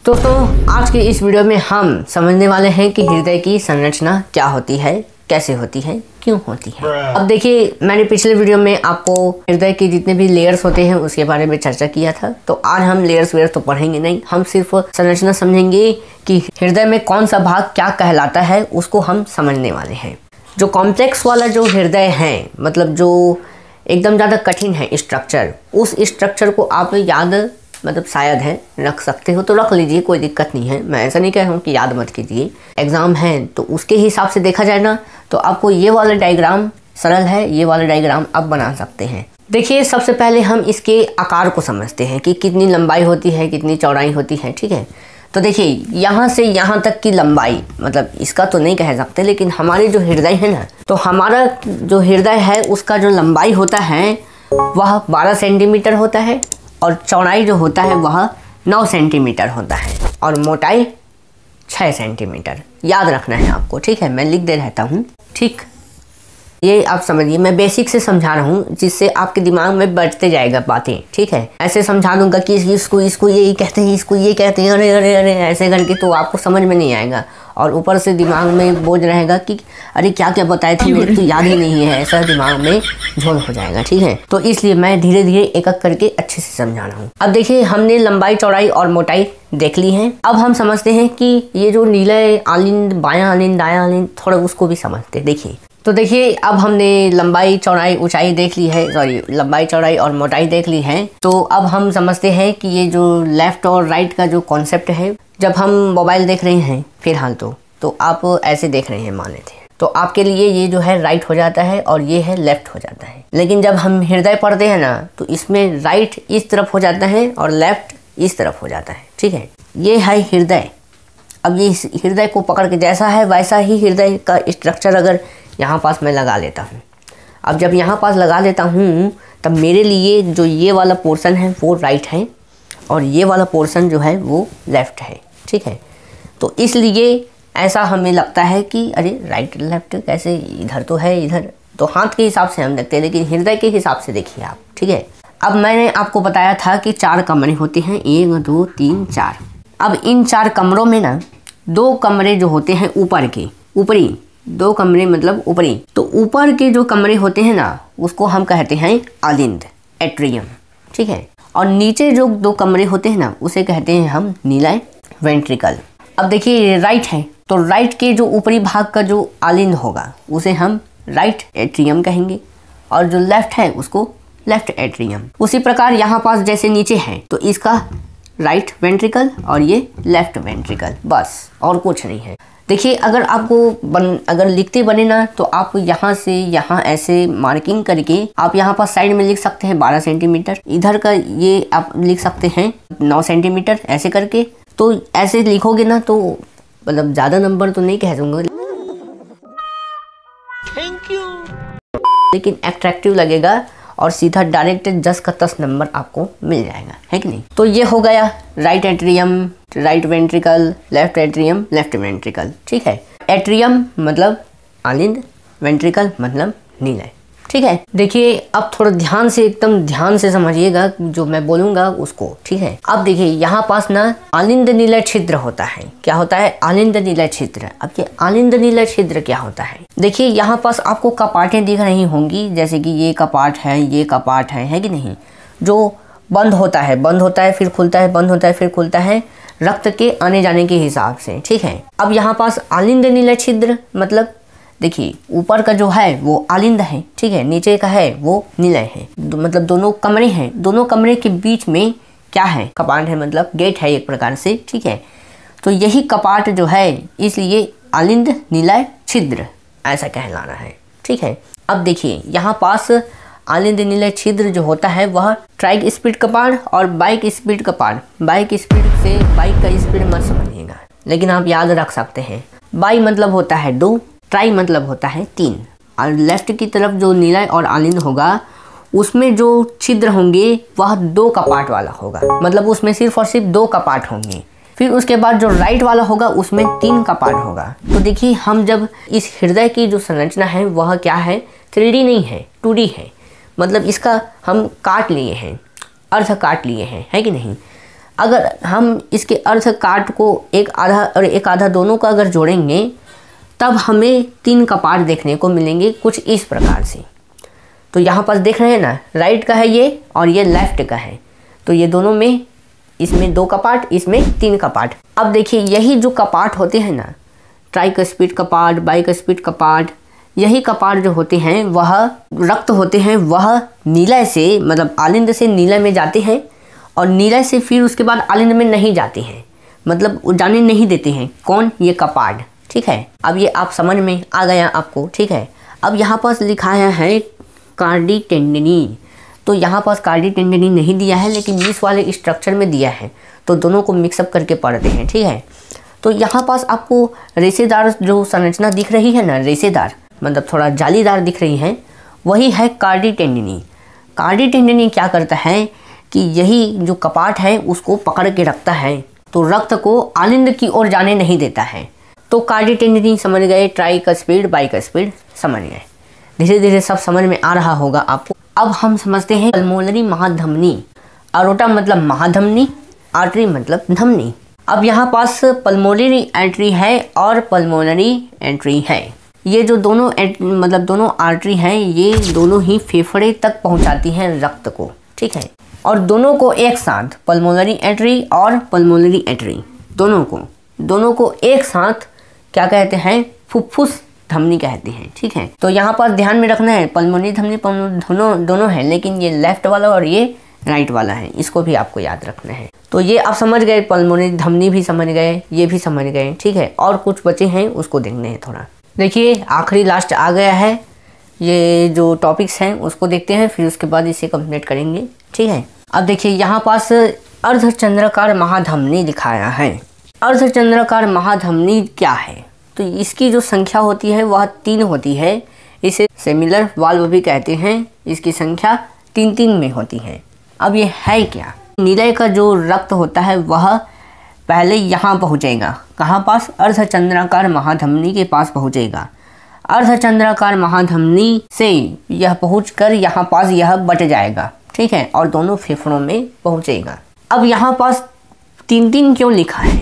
दोस्तों आज के इस वीडियो में हम समझने वाले हैं कि हृदय की संरचना क्या होती है, कैसे होती है, क्यों होती है। अब देखिए, मैंने पिछले वीडियो में आपको हृदय के जितने भी लेयर्स होते हैं उसके बारे में चर्चा किया था। तो आज हम लेयर्स वेयर्स तो पढ़ेंगे नहीं, हम सिर्फ संरचना समझेंगे कि हृदय में कौन सा भाग क्या कहलाता है, उसको हम समझने वाले हैं। जो कॉम्प्लेक्स वाला जो हृदय है, मतलब जो एकदम ज़्यादा कठिन है स्ट्रक्चर, उस स्ट्रक्चर को आप याद शायद है रख सकते हो तो रख लीजिए, कोई दिक्कत नहीं है। मैं ऐसा नहीं कह रहा हूँ कि याद मत कीजिए, एग्जाम है तो उसके हिसाब से देखा जाए ना, तो आपको ये वाला डायग्राम सरल है, ये वाला डायग्राम आप बना सकते हैं। देखिए, सबसे पहले हम इसके आकार को समझते हैं कि कितनी लंबाई होती है, कितनी चौड़ाई होती है। ठीक है, तो देखिए यहाँ से यहाँ तक की लंबाई, मतलब इसका तो नहीं कह सकते, लेकिन हमारे जो हृदय है ना, तो हमारा जो हृदय है उसका जो लंबाई होता है वह 12 सेंटीमीटर होता है और चौड़ाई जो होता है वह 9 सेंटीमीटर होता है और मोटाई 6 सेंटीमीटर। याद रखना है आपको, ठीक है। मैं लिख दे रहता हूँ, ठीक। ये आप समझिए, मैं बेसिक से समझा रहा हूँ जिससे आपके दिमाग में बैठते जाएगा बातें, ठीक है। ऐसे समझा दूंगा कि इसको ये कहते हैं, इसको ये कहते हैं, अरे अरे अरे ऐसे करके तो आपको समझ में नहीं आएगा और ऊपर से दिमाग में बोझ रहेगा कि अरे क्या क्या बताए थे, मेरे तो याद ही नहीं है, ऐसा दिमाग में झोल हो जाएगा, ठीक है। तो इसलिए मैं धीरे धीरे एक एक करके अच्छे से समझा रहा हूँ। अब देखिए, हमने लंबाई, चौड़ाई और मोटाई देख ली है। अब हम समझते हैं कि ये जो नीले आलिंद, बायां आलिंद, दायां आलिंद, थोड़ा उसको भी समझते। देखिए, तो देखिए अब हमने लंबाई, चौड़ाई, ऊंचाई देख ली है, लंबाई, चौड़ाई और मोटाई देख ली है। तो अब हम समझते हैं कि ये जो लेफ्ट और राइट का जो कॉन्सेप्ट है, जब हम मोबाइल देख रहे हैं फिलहाल तो आप ऐसे देख रहे हैं मान लेते हैं, तो आपके लिए ये जो है राइट हो जाता है और ये है लेफ्ट हो जाता है। लेकिन जब हम हृदय पढ़ते हैं ना, तो इसमें राइट इस तरफ हो जाता है और लेफ्ट इस तरफ हो जाता है, ठीक है। ये है हृदय। अब ये हृदय को पकड़ के जैसा है वैसा ही हृदय का स्ट्रक्चर अगर यहाँ पास मैं लगा लेता हूँ, अब जब यहाँ पास लगा देता हूँ तब मेरे लिए जो ये वाला पोर्शन है वो राइट है और ये वाला पोर्शन जो है वो लेफ्ट है, ठीक है। तो इसलिए ऐसा हमें लगता है कि अरे राइट लेफ्ट कैसे, इधर तो है, इधर तो हाथ के हिसाब से हम देखते हैं, लेकिन हृदय के हिसाब से देखिए आप, ठीक है। अब मैंने आपको बताया था कि 4 कमरे होते हैं, 1 2 3 4। अब इन 4 कमरों में ना 2 कमरे जो होते हैं ऊपर के, ऊपरी 2 कमरे मतलब ऊपरी, तो ऊपर के जो कमरे होते हैं ना उसको हम कहते हैं आलिंद, एट्रियम, ठीक है। और नीचे जो 2 कमरे होते हैं ना उसे कहते हैं हम नीलाय, वेंट्रिकल। अब देखिए राइट है, तो राइट के जो ऊपरी भाग का जो आलिंद होगा उसे हम राइट एट्रियम कहेंगे और जो लेफ्ट है उसको लेफ्ट एट्रियम। उसी प्रकार यहाँ पास जैसे नीचे है तो इसका राइट वेंट्रिकल और ये लेफ्ट वेंट्रिकल, बस और कुछ नहीं है। देखिए, अगर आपको अगर लिखते बने ना, तो आप यहाँ से यहाँ ऐसे मार्किंग करके आप यहाँ पर साइड में लिख सकते हैं 12 सेंटीमीटर, इधर का ये आप लिख सकते हैं 9 सेंटीमीटर, ऐसे करके। तो ऐसे लिखोगे ना तो मतलब ज़्यादा नंबर तो नहीं कह दूंगा, थैंक यू, लेकिन अट्रैक्टिव लगेगा और सीधा डायरेक्ट 10 का 10 नंबर आपको मिल जाएगा, है कि नहीं। तो ये हो गया right atrium, right ventricle, left atrium, left ventricle, ठीक है। एट्रियम मतलब आलिंद, वेंट्रिकल मतलब नीलाय, ठीक है। देखिए, अब थोड़ा ध्यान से, एकदम ध्यान से समझिएगा जो मैं बोलूँगा उसको, ठीक है। अब देखिए, यहाँ पास ना आलिंद नीलाय छिद्र होता है। क्या होता है? आलिंद नीलाय छिद्र। अब ये आलिंद नीलाय छिद्र क्या होता है? देखिए, यहाँ पास आपको कपाटें दिख रही होंगी, जैसे कि ये कपाट है, ये कपाट है कि नहीं, जो बंद होता है फिर खुलता है, बंद होता है फिर खुलता है, रक्त के आने जाने के हिसाब से, ठीक है। अब यहाँ पास आलिंद नीलाय छिद्र मतलब देखिए, ऊपर का जो है वो आलिंद है, ठीक है, नीचे का है वो नीलाय है, मतलब दोनों कमरे हैं, दोनों कमरे के बीच में क्या है? कपाट है, मतलब गेट है एक प्रकार से, ठीक है। तो यही कपाट जो है, इसलिए आलिंद नीलाय छिद्र ऐसा कहलाना है, ठीक है। अब देखिए, यहाँ पास आलिंद नीलाय छिद्र जो होता है वह ट्राइक स्पीड कपाट और बाइक स्पीड कपाट, बाइक स्पीड से बाइक का स्पीड मत समझिएगा, लेकिन आप याद रख सकते हैं। बाई मतलब होता है 2, ट्राई मतलब होता है 3, और लेफ्ट की तरफ जो नीलाय और आलिंद होगा उसमें जो छिद्र होंगे वह 2 कपाट वाला होगा, मतलब उसमें सिर्फ और सिर्फ 2 कपाट होंगे। फिर उसके बाद जो राइट वाला होगा उसमें 3 कपाट होगा। तो देखिए, हम जब इस हृदय की जो संरचना है वह क्या है? 3D नहीं है, 2D है, मतलब इसका हम काट लिए हैं, अर्थ काट लिए हैं, है कि नहीं। अगर हम इसके अर्ध काट को एक आधा और एक आधा दोनों का अगर जोड़ेंगे तब हमें 3 कपाट देखने को मिलेंगे कुछ इस प्रकार से। तो यहाँ पर देख रहे हैं ना, राइट का है ये और ये लेफ्ट का है, तो ये दोनों में, इसमें 2 कपाट, इसमें 3 कपाट। अब देखिए यही जो कपाट होते हैं ना, ट्राइकस्पिड कपाट, बाइकस्पिड कपाट, यही कपाट जो होते हैं वह रक्त होते हैं, वह नीलय से मतलब आलिंद से नीलय में जाते हैं और नीलय से फिर उसके बाद आलिंद में नहीं जाते हैं, मतलब जाने नहीं देते हैं। कौन? ये कपाट। ठीक है, अब ये आप समझ में आ गया आपको। ठीक है, अब यहाँ पर लिखाया है कार्डी टेंडनी, तो यहाँ पर कार्डी टेंडनी नहीं दिया है लेकिन इस वाले स्ट्रक्चर में दिया है, तो दोनों को मिक्सअप करके पढ़ते हैं। ठीक है, तो यहाँ पास आपको रेशेदार जो संरचना दिख रही है ना, रेशेदार मतलब थोड़ा जालीदार दिख रही है, वही है कार्डी टेंडनी। कार्डी टेंडनी क्या करता है कि यही जो कपाट है उसको पकड़ के रखता है, तो रक्त को आलिंद की ओर जाने नहीं देता है। तो कार्डी टेंडनी समझ गए, ट्राइकस्पिड, बाइकस्पिड समझ गए, धीरे धीरे सब समझ में आ रहा होगा आपको। अब हम समझते हैं पल्मोनरी महाधमनी। अरोटा मतलब महाधमनी, आर्टरी मतलब धमनी। अब यहाँ पास पल्मोनरी आर्टरी है और पल्मोनरी एंट्री है। ये जो दोनों मतलब दोनों आर्टरी हैं, ये दोनों ही फेफड़े तक पहुँचाती हैं रक्त को। ठीक है, और दोनों को एक साथ, पल्मोनरी आर्टरी और पल्मोनरी आर्टरी दोनों को एक साथ क्या कहते हैं? फुफ्फुस धमनी कहते हैं। ठीक है, तो यहाँ पर ध्यान में रखना है पल्मोनरी धमनी दोनों है, लेकिन ये लेफ्ट वाला और ये राइट वाला है, इसको भी आपको याद रखना है। तो ये आप समझ गए, पल्मोनरी धमनी भी समझ गए, ये भी समझ गए। ठीक है, और कुछ बचे हैं उसको देखने हैं थोड़ा। देखिए आखिरी लास्ट आ गया है, ये जो टॉपिक्स हैं उसको देखते हैं, फिर उसके बाद इसे कंप्लीट करेंगे। ठीक है, अब देखिए यहाँ पास अर्धचंद्राकार महाधमनी दिखाया है। अर्धचंद्राकार महाधमनी क्या है? तो इसकी जो संख्या होती है वह 3 होती है। इसे सेमिलर वाल्व भी कहते हैं। इसकी संख्या 3 में होती है। अब ये है क्या? नीलय का जो रक्त होता है वह पहले यहाँ पहुँचेगा, कहाँ पास? अर्धचंद्राकार महाधमनी के पास पहुँचेगा। अर्धचंद्राकार महाधमनी से यह पहुँचकर यहाँ पास यह बट जाएगा। ठीक है, और दोनों फेफड़ों में पहुँचेगा। अब यहाँ पास 3 क्यों लिखा है?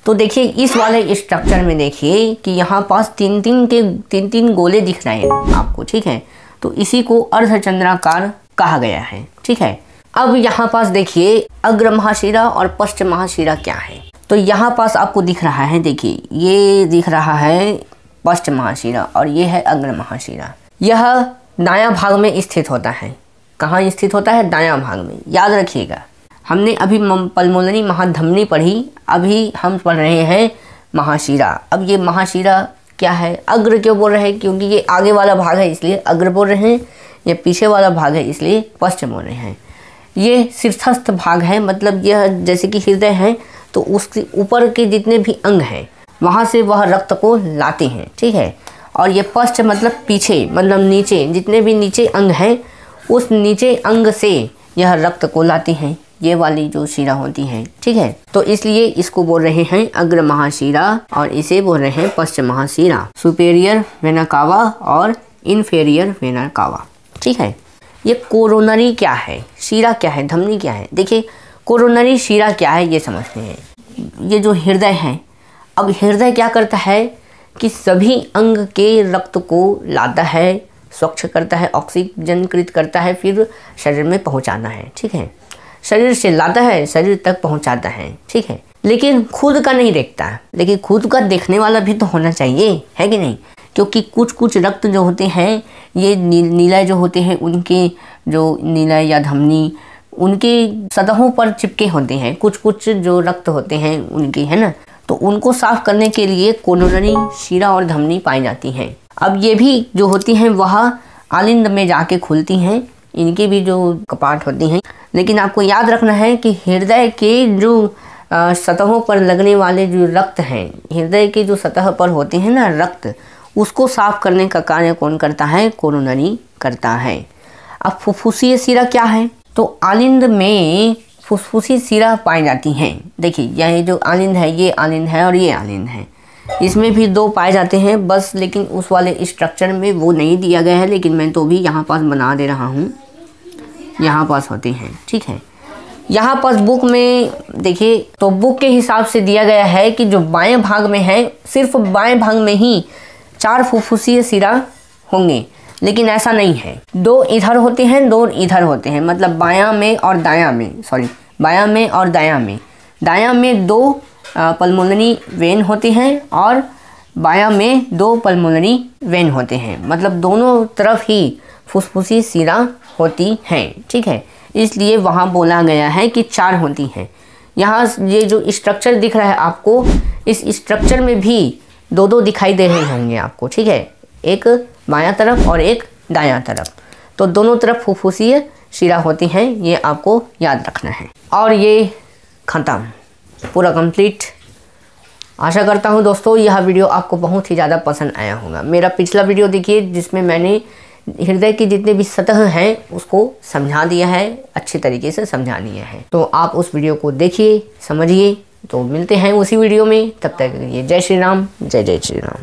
तो देखिए इस वाले स्ट्रक्चर में देखिए कि यहाँ पास 3 गोले दिख रहे हैं आपको। ठीक है, तो इसी को अर्धचंद्राकार कहा गया है। ठीक है, अब यहाँ पास देखिए अग्र महाशिरा और पश्च महाशिरा क्या है? तो यहाँ पास आपको दिख रहा है, देखिए ये दिख रहा है पश्च महाशिरा और ये है अग्र महाशिरा। यह दायां भाग में स्थित होता है। कहाँ स्थित होता है? दायां भाग में, याद रखिएगा। हमने अभी पल्मोनरी महाधमनी पढ़ी, अभी हम पढ़ रहे हैं महाशिरा। अब ये महाशिरा क्या है? अग्र क्यों बोल रहे हैं? क्योंकि ये आगे वाला भाग है इसलिए अग्र बोल रहे हैं, ये पीछे वाला भाग है इसलिए पश्च बोल रहे हैं। ये शीर्षस्थ भाग है, मतलब यह जैसे कि हृदय है तो उसके ऊपर के जितने भी अंग हैं वहाँ से वह रक्त को लाते हैं। ठीक है, और ये पश्च मतलब पीछे, मतलब नीचे, जितने भी नीचे अंग हैं उस नीचे अंग से यह रक्त को लाते हैं, ये वाली जो शिरा होती है। ठीक है, तो इसलिए इसको बोल रहे हैं अग्र महाशिरा और इसे बोल रहे हैं पश्च महाशिरा। सुपेरियर वेना कावा और इन्फेरियर वेना कावा। ठीक है, ये कोरोनरी क्या है, शिरा क्या है, धमनी क्या है? देखिए कोरोनरी शिरा क्या है ये समझते हैं। ये जो हृदय है, अब हृदय क्या करता है कि सभी अंग के रक्त को लाता है, स्वच्छ करता है, ऑक्सीजनकृत करता है, फिर शरीर में पहुंचाना है। ठीक है, शरीर से लाता है, शरीर तक पहुंचाता है। ठीक है, लेकिन खुद का नहीं देखता। लेकिन खुद का देखने वाला भी तो होना चाहिए, है कि नहीं? क्योंकि कुछ रक्त जो होते हैं ये नीलय जो होते हैं, उनके जो नीलय या धमनी उनके सतहों पर चिपके होते हैं। कुछ जो रक्त होते हैं उनके, है ना, तो उनको साफ करने के लिए कोरोनरी शिरा और धमनी पाई जाती हैं। अब ये भी जो होती हैं वह आलिंद में जाके खुलती हैं, इनके भी जो कपाट होती हैं। लेकिन आपको याद रखना है कि हृदय के जो सतहों पर लगने वाले जो रक्त हैं, हृदय के जो सतह पर होते हैं ना रक्त, उसको साफ करने का कार्य कौन करता है? कोरोनरी करता है। अब फुफ्फुसीय शिरा क्या है? तो आलिंद में फुफ्फुसी शिरा पाई जाती हैं। देखिए यह जो आलिंद है, ये आलिंद है और ये आलिंद है, इसमें भी 2 पाए जाते हैं बस, लेकिन उस वाले स्ट्रक्चर में वो नहीं दिया गया है, लेकिन मैं तो भी यहाँ पास बना दे रहा हूँ, यहाँ पास होते हैं। ठीक है, यहाँ पर बुक में देखिए, तो बुक के हिसाब से दिया गया है कि जो बाएं भाग में है, सिर्फ बाएं भाग में ही 4 फुफ्फुसीय शिरा होंगे, लेकिन ऐसा नहीं है। 2 इधर होते हैं, 2 इधर होते हैं, मतलब बायां में और दायां में, बायां में और दायां में। दायां में 2 पल्मोनरी वेन होती हैं और बायां में 2 पल्मोनरी वेन होते हैं, मतलब दोनों तरफ ही फुफ्फुसी शिरा होती हैं, ठीक है। इसलिए वहाँ बोला गया है कि 4 होती हैं। यहाँ ये जो स्ट्रक्चर दिख रहा है आपको, इस स्ट्रक्चर में भी 2 दिखाई दे रहे होंगे आपको, ठीक है, एक बायां तरफ और एक दायां तरफ। तो दोनों तरफ फुफ्फुसीय शिरा होती हैं, ये आपको याद रखना है। और ये ख़त्म, पूरा कंप्लीट। आशा करता हूँ दोस्तों यह वीडियो आपको बहुत ही ज़्यादा पसंद आया होगा। मेरा पिछला वीडियो देखिए जिसमें मैंने हृदय की जितने भी सतह हैं उसको समझा दिया है, अच्छी तरीके से समझा दिया है। तो आप उस वीडियो को देखिए, समझिए। तो मिलते हैं उसी वीडियो में, तब तक के लिए जय श्री राम, जय जय श्री राम।